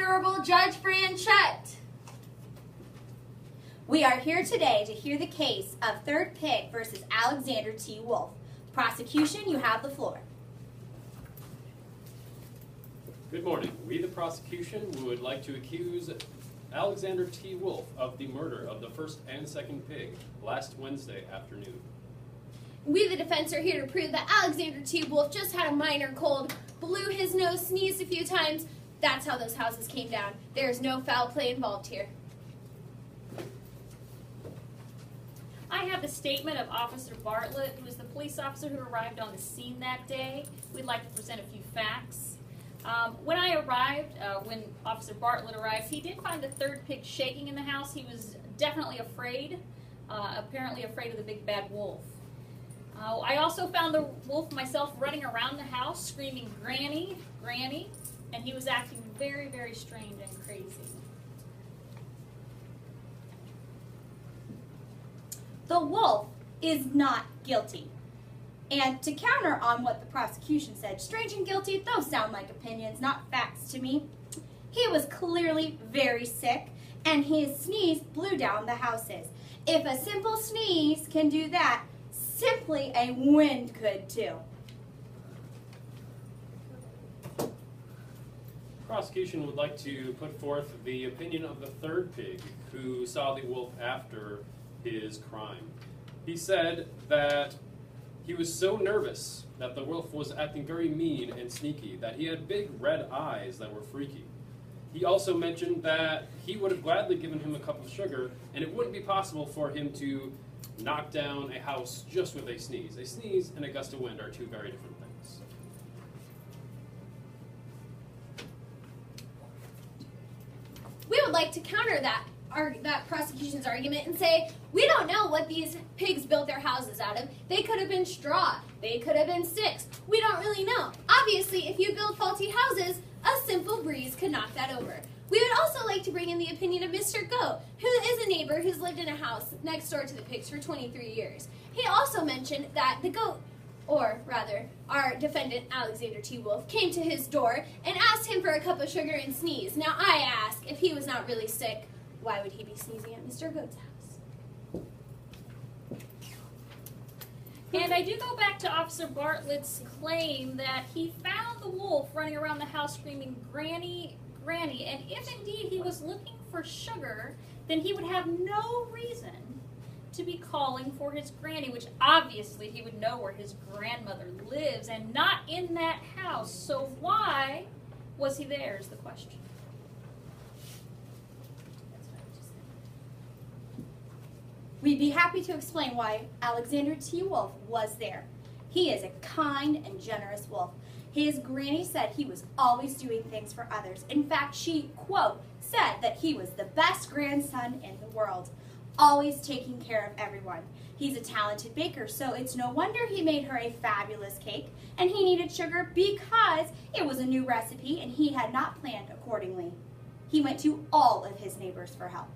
Honorable Judge Franchette. We are here today to hear the case of Third Pig versus Alexander T. Wolf. Prosecution, you have the floor. Good morning. We, the prosecution, would like to accuse Alexander T. Wolf of the murder of the first and second pig last Wednesday afternoon. We, the defense, are here to prove that Alexander T. Wolf just had a minor cold, blew his nose, sneezed a few times. That's how those houses came down. There is no foul play involved here. I have the statement of Officer Bartlett, who was the police officer who arrived on the scene that day. We'd like to present a few facts. When I arrived, when Officer Bartlett arrived, he did find the third pig shaking in the house. He was definitely afraid, apparently afraid of the big bad wolf. I also found the wolf myself running around the house screaming, "Granny, Granny," and he was acting very, very strange and crazy. The wolf is not guilty. And to counter on what the prosecution said, strange and guilty, those sound like opinions, not facts to me. He was clearly very sick, and his sneeze blew down the houses. If a simple sneeze can do that, simply a wind could too. Prosecution would like to put forth the opinion of the third pig who saw the wolf after his crime. He said that he was so nervous that the wolf was acting very mean and sneaky, that he had big red eyes that were freaky. He also mentioned that he would have gladly given him a cup of sugar, and it wouldn't be possible for him to knock down a house just with a sneeze. A sneeze and a gust of wind are two very different things. We would like to counter that prosecution's argument and say, we don't know what these pigs built their houses out of. They could have been straw. They could have been sticks. We don't really know. Obviously, if you build faulty houses, a simple breeze could knock that over. We would also like to bring in the opinion of Mr. Goat, who is a neighbor who's lived in a house next door to the pigs for 23 years. He also mentioned that the goat, or rather, our defendant, Alexander T. Wolf, came to his door and asked him for a cup of sugar and sneeze. Now I ask, if he was not really sick, why would he be sneezing at Mr. Goat's house? And I do go back to Officer Bartlett's claim that he found the wolf running around the house screaming, "Granny, Granny," and if indeed he was looking for sugar, then he would have no reason to be calling for his granny, which obviously he would know where his grandmother lives and not in that house. So why was he there is the question. We'd be happy to explain why Alexander T. Wolf was there. He is a kind and generous wolf. His granny said he was always doing things for others. In fact, she, quote, said that he was the best grandson in the world, always taking care of everyone. He's a talented baker, so it's no wonder he made her a fabulous cake, and he needed sugar because it was a new recipe and he had not planned accordingly. He went to all of his neighbors for help.